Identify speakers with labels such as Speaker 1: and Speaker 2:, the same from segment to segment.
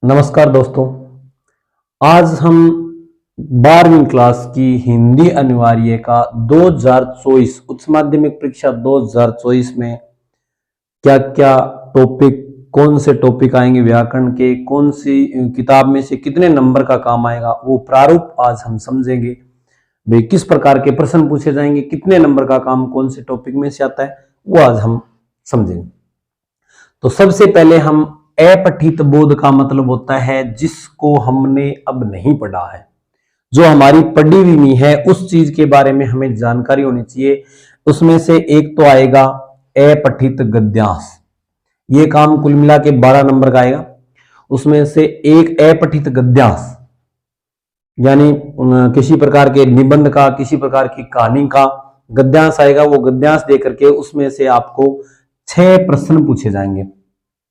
Speaker 1: नमस्कार दोस्तों। आज हम 12वीं क्लास की हिंदी अनिवार्य का 2024 उच्च माध्यमिक परीक्षा 2024 में क्या क्या टॉपिक, कौन से टॉपिक आएंगे, व्याकरण के कौन सी किताब में से कितने नंबर का काम आएगा, वो प्रारूप आज हम समझेंगे। वे किस प्रकार के प्रश्न पूछे जाएंगे, कितने नंबर का काम कौन से टॉपिक में से आता है, वो आज हम समझेंगे। तो सबसे पहले हम अपठित बोध का मतलब होता है जिसको हमने अब नहीं पढ़ा है, जो हमारी पढ़ी हुई नहीं है, उस चीज के बारे में हमें जानकारी होनी चाहिए। उसमें से एक तो आएगा अपठित गद्यांश। ये काम कुल मिला के 12 नंबर का आएगा। उसमें से एक अपठित गद्यांश यानी किसी प्रकार के निबंध का, किसी प्रकार की कहानी का गद्यांश आएगा। वो गद्यांश दे करके उसमें से आपको 6 प्रश्न पूछे जाएंगे,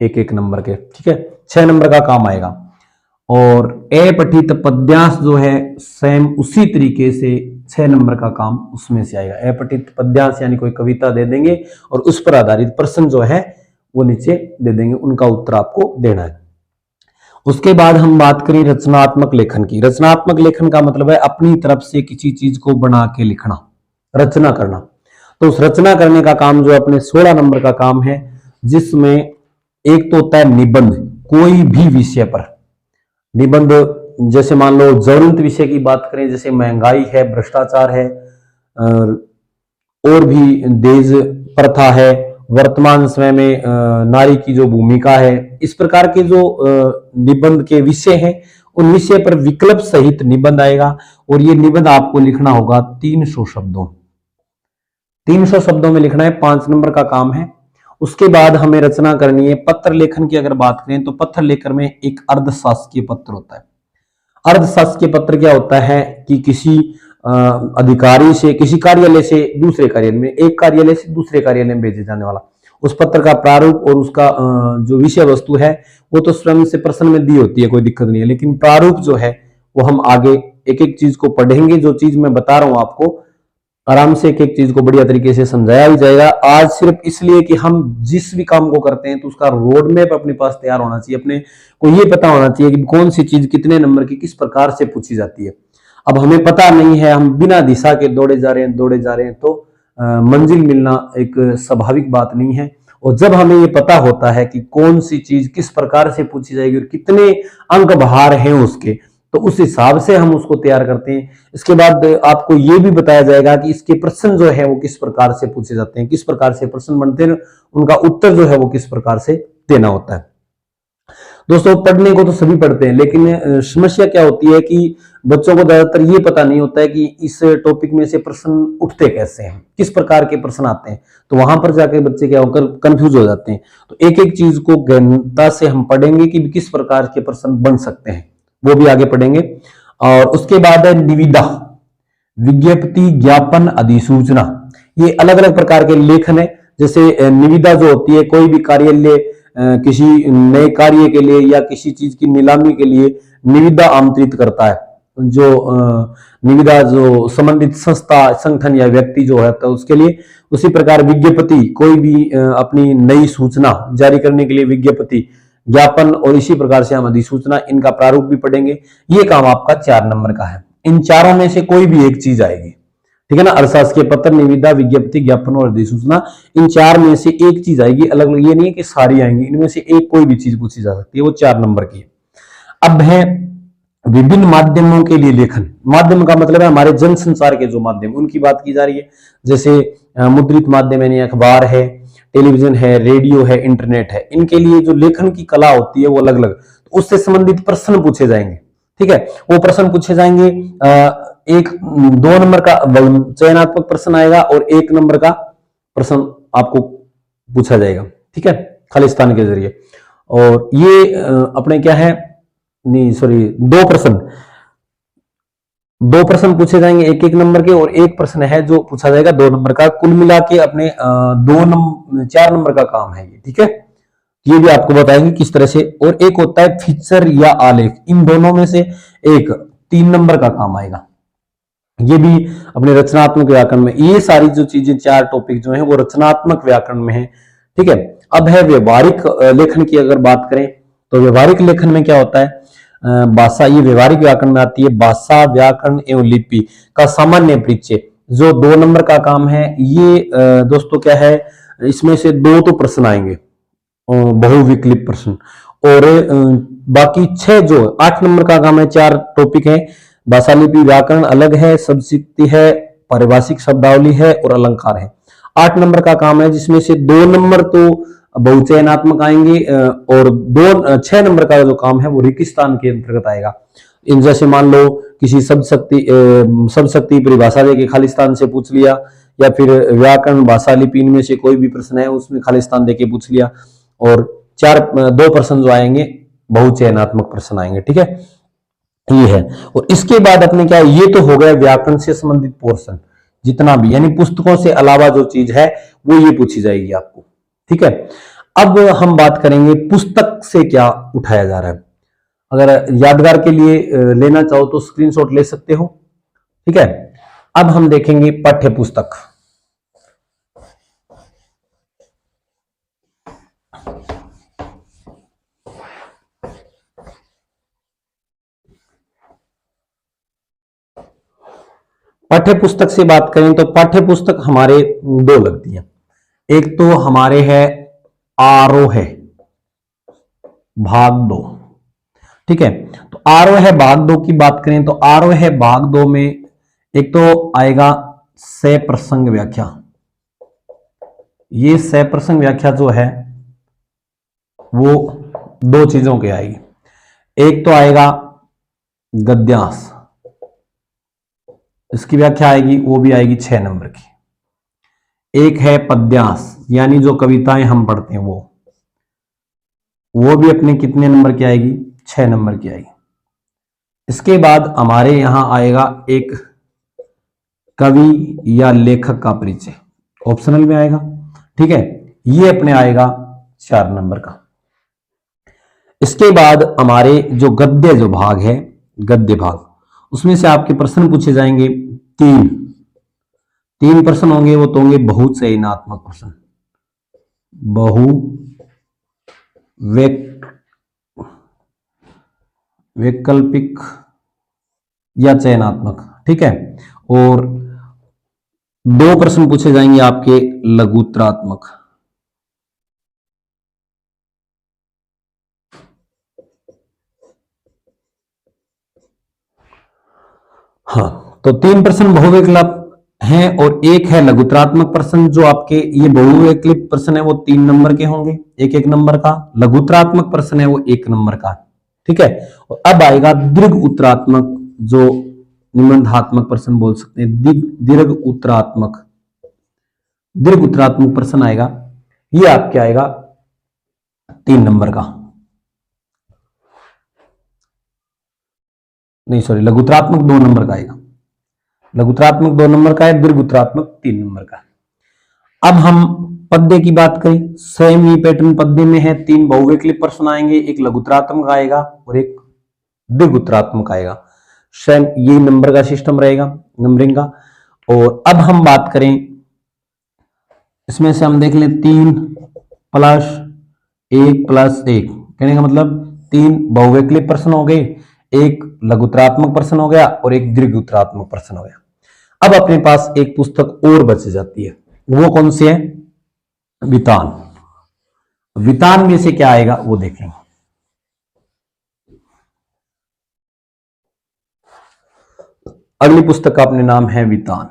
Speaker 1: एक एक नंबर के। ठीक है, 6 नंबर का काम आएगा। और अपठित पद्यांश जो है सेम उसी तरीके से 6 नंबर का काम उसमें से आएगा। अपठित पद्यांश यानी कोई कविता दे देंगे और उस पर आधारित प्रश्न जो है वो नीचे दे देंगे, उनका उत्तर आपको देना है। उसके बाद हम बात करें रचनात्मक लेखन की। रचनात्मक लेखन का मतलब है अपनी तरफ से किसी चीज को बना के लिखना, रचना करना। तो उस रचना करने का काम जो अपने 16 नंबर का काम है, जिसमें एक तो होता है निबंध, कोई भी विषय पर निबंध। जैसे मान लो ज्वलंत विषय की बात करें, जैसे महंगाई है, भ्रष्टाचार है, और भी दहेज प्रथा है, वर्तमान समय में नारी की जो भूमिका है, इस प्रकार के जो निबंध के विषय हैं, उन विषय पर विकल्प सहित निबंध आएगा। और ये निबंध आपको लिखना होगा 300 शब्दों 300 शब्दों में लिखना है, 5 नंबर का काम है। उसके बाद हमें रचना करनी है पत्र लेखन की। अगर बात करें तो पत्र लेखन में एक अर्धशासकीय पत्र होता है। अर्धशासकीय पत्र क्या होता है कि किसी अधिकारी से, किसी कार्यालय से दूसरे कार्यालय में, एक कार्यालय से दूसरे कार्यालय में भेजे जाने वाला, उस पत्र का प्रारूप और उसका जो विषय वस्तु है वो तो स्वयं से प्रश्न में दी होती है, कोई दिक्कत नहीं है। लेकिन प्रारूप जो है वो हम आगे एक एक चीज को पढ़ेंगे। जो चीज मैं बता रहा हूं आपको आराम से एक एक चीज को बढ़िया तरीके से समझाया भी जाएगा। आज सिर्फ इसलिए कि हम जिस भी काम को करते हैं तो उसका रोड मैप अपने पास तैयार होना चाहिए, अपने को ये पता होना चाहिए कि कौन सी चीज कितने नंबर की किस प्रकार से पूछी जाती है। अब हमें पता नहीं है, हम बिना दिशा के दौड़े जा रहे हैं तो मंजिल मिलना एक स्वाभाविक बात नहीं है। और जब हमें ये पता होता है कि कौन सी चीज किस प्रकार से पूछी जाएगी और कितने अंक बाहर हैं उसके, तो उस हिसाब से हम उसको तैयार करते हैं। इसके बाद आपको ये भी बताया जाएगा कि इसके प्रश्न जो है वो किस प्रकार से पूछे जाते हैं, किस प्रकार से प्रश्न बनते हैं, उनका उत्तर जो है वो किस प्रकार से देना होता है। दोस्तों, पढ़ने को तो सभी पढ़ते हैं, लेकिन समस्या क्या होती है कि बच्चों को ज्यादातर ये पता नहीं होता है कि इस टॉपिक में से प्रश्न उठते कैसे हैं, किस प्रकार के प्रश्न आते हैं। तो वहां पर जाकर बच्चे क्या होकर कंफ्यूज हो जाते हैं। तो एक एक चीज को गहनता से हम पढ़ेंगे कि किस प्रकार के प्रश्न बन सकते हैं, वो भी आगे पढ़ेंगे। और उसके बाद है निविदा, विज्ञप्ति, ज्ञापन, अधिसूचना। ये अलग अलग प्रकार के लेखन है। जैसे निविदा जो होती है, कोई भी कार्यालय किसी नए कार्य के लिए या किसी चीज की नीलामी के लिए निविदा आमंत्रित करता है। जो निविदा जो संबंधित संस्था, संगठन या व्यक्ति जो है तो उसके लिए। उसी प्रकार विज्ञप्ति, कोई भी अपनी नई सूचना जारी करने के लिए विज्ञप्ति, ज्ञापन, और इसी प्रकार से हम अधिसूचना, इनका प्रारूप भी पढ़ेंगे। ये काम आपका 4 नंबर का है। इन चारों में से कोई भी एक चीज आएगी, ठीक है ना। अर्थशास्त्रीय पत्र, निविदा, विज्ञप्ति, ज्ञापन और अधिसूचना, इन 4 में से एक चीज आएगी। अलग अलग ये नहीं है कि सारी आएंगी, इनमें से एक कोई भी चीज पूछी जा सकती है, वो 4 नंबर की है। अब है विभिन्न माध्यमों के लिए लेखन। माध्यम का मतलब है हमारे जनसंचार के जो माध्यम, उनकी बात की जा रही है। जैसे मुद्रित माध्यम यानी अखबार है, टेलीविजन है, रेडियो है, इंटरनेट है। इनके लिए जो लेखन की कला होती है वो अलग अलग, तो उससे संबंधित प्रश्न पूछे जाएंगे। ठीक है, वो प्रश्न पूछे जाएंगे। एक 2 नंबर का चयनात्मक प्रश्न आएगा और 1 नंबर का प्रश्न आपको पूछा जाएगा। ठीक है, खालिस्तान के जरिए। और ये अपने क्या है, नहीं सॉरी, 2 प्रश्न पूछे जाएंगे 1 नंबर के, और 1 प्रश्न है जो पूछा जाएगा 2 नंबर का। कुल मिला के अपने 4 नंबर का काम है ये। ठीक है, ये भी आपको बताएंगे किस तरह से। और एक होता है फीचर या आलेख। इन दोनों में से एक 3 नंबर का काम आएगा। ये भी अपने रचनात्मक व्याकरण में, ये सारी जो चीजें 4 टॉपिक जो हैं वो रचनात्मक व्याकरण में है। ठीक है, अब है व्यवहारिक लेखन की अगर बात करें तो व्यवहारिक लेखन में क्या होता है, भाषा, ये व्यवहारिक व्याकरण में आती है, भाषा व्याकरण एवं लिपि का सामान्य परिचय, जो 2 नंबर का काम है। ये दोस्तों क्या है, इसमें से 2 तो प्रश्न आएंगे, बहुविकल्प प्रश्न, और बाकी 6 जो 8 नंबर का काम है, 4 टॉपिक है, भाषा लिपि व्याकरण अलग है, शब्दसिद्धि है, पारिभाषिक शब्दावली है और अलंकार है। 8 नंबर का काम है, जिसमें से 2 नंबर तो बहुचयनात्मक आएंगे, और 6 नंबर का जो काम है वो रिक्तस्थान के अंतर्गत आएगा। इन जैसे मान लो किसी शब्द शक्ति परिभाषा देके खाली स्थान से पूछ लिया, या फिर व्याकरण भाषा लिपि इनमें से कोई भी प्रश्न है उसमें खाली स्थान देके पूछ लिया, और 2 प्रश्न जो आएंगे बहुचयनात्मक प्रश्न आएंगे। ठीक है, ये है। और इसके बाद अपने क्या, ये तो हो गया व्याकरण से संबंधित पोर्शन, जितना भी, यानी पुस्तकों से अलावा जो चीज है वो ये पूछी जाएगी आपको। ठीक है, अब हम बात करेंगे पुस्तक से क्या उठाया जा रहा है। अगर यादगार के लिए लेना चाहो तो स्क्रीनशॉट ले सकते हो। ठीक है, अब हम देखेंगे पाठ्य पुस्तक। पाठ्य पुस्तक से बात करें तो पाठ्य पुस्तक हमारे 2 लगती हैं। एक तो हमारे है आरोह है भाग 2। ठीक है, तो आरोह है भाग 2 की बात करें तो आरोह है भाग 2 में एक तो आएगा सह प्रसंग व्याख्या। ये सह प्रसंग व्याख्या जो है वो 2 चीजों की आएगी। एक तो आएगा गद्यांश, इसकी व्याख्या आएगी, वो भी आएगी 6 नंबर की। एक है पद्यांश, यानी जो कविताएं हम पढ़ते हैं वो भी अपने कितने नंबर की आएगी, 6 नंबर की आएगी। इसके बाद हमारे यहां आएगा एक कवि या लेखक का परिचय, ऑप्शनल में आएगा। ठीक है, ये अपने आएगा 4 नंबर का। इसके बाद हमारे जो गद्य जो भाग है, गद्य भाग, उसमें से आपके प्रश्न पूछे जाएंगे 3 प्रश्न होंगे, वो तो होंगे बहुचयनात्मक प्रश्न, वैकल्पिक या चयनात्मक। ठीक है, और 2 प्रश्न पूछे जाएंगे आपके लघुत्तरात्मक। हाँ, तो 3 प्रश्न बहुविकल्प हैं और एक है लघुत्तरात्मक प्रश्न, जो आपके ये बहुविकल्प प्रश्न है वो 3 नंबर के होंगे, 1-1 नंबर का। लघुत्तरात्मक प्रश्न है वो 1 नंबर का। ठीक है, और अब आएगा दीर्घ उत्तरात्मक, जो निबंधात्मक प्रश्न बोल सकते हैं, दीर्घ उत्तरात्मक प्रश्न आएगा, ये आपके आएगा 3 नंबर का, नहीं सॉरी, लघुत्तरात्मक 2 नंबर का आएगा, लघुत्तरात्मक 2 नंबर का है, दीर्घ उत्तरात्मक 3 नंबर का। अब हम पद्य की बात करें, सेम ही पैटर्न पद्य में है, 3 बहुविकल्प प्रश्न आएंगे, एक लघुत्तरात्मक आएगा और एक दीर्घ उत्तरात्मक आएगा। सेम ये नंबर का सिस्टम रहेगा, नंबरिंग का। और अब हम बात करें, इसमें से हम देख लें 3 + 1 + 1, कहने का मतलब 3 बहुविकल्प प्रश्न हो गए, एक लघुत्तरात्मक प्रश्न हो गया और एक दीर्घ उत्तरात्मक प्रश्न हो गया। अब अपने पास एक पुस्तक और बच जाती है, वो कौन सी है, वितान। वितान में से क्या आएगा वो देखेंगे। अगली पुस्तक का अपने नाम है वितान।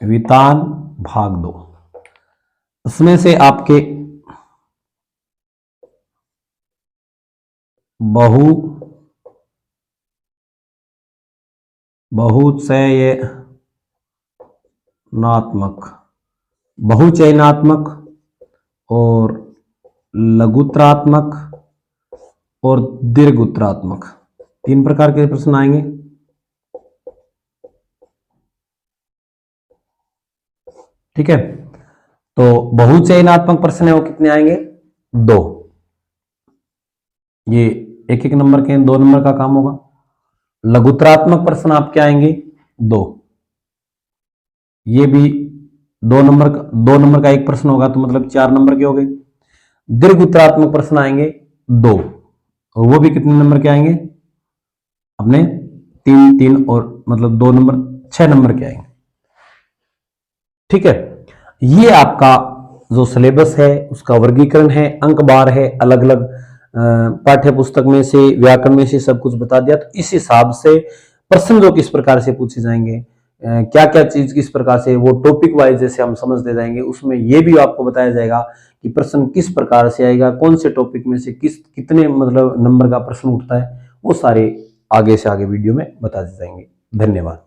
Speaker 1: वितान भाग 2, इसमें से आपके बहुचयनात्मक और लघुत्तरात्मक और दीर्घ उत्तरात्मक 3 प्रकार के प्रश्न आएंगे। ठीक है, तो बहुचयनात्मक प्रश्न है वो कितने आएंगे, 2, ये 1-1 नंबर के, 2 नंबर का काम होगा। लघुत्तरात्मक प्रश्न आपके आएंगे 2, ये भी 2 नंबर का एक प्रश्न होगा तो मतलब 4 नंबर के हो गए। दीर्घ उत्तरात्मक प्रश्न आएंगे 2, और वो भी कितने नंबर के आएंगे अपने 3 और मतलब 2 नंबर 6 नंबर के आएंगे। ठीक है, ये आपका जो सिलेबस है उसका वर्गीकरण है, अंक बार है, अलग अलग पाठ्य पुस्तक में से, व्याकरण में से सब कुछ बता दिया। तो इस हिसाब से प्रश्न जो किस प्रकार से पूछे जाएंगे, क्या क्या चीज किस प्रकार से, वो टॉपिक वाइज जैसे हम समझते जाएंगे, उसमें ये भी आपको बताया जाएगा कि प्रश्न किस प्रकार से आएगा, कौन से टॉपिक में से कितने मतलब नंबर का प्रश्न उठता है, वो सारे आगे से आगे वीडियो में बताते जाएंगे। धन्यवाद।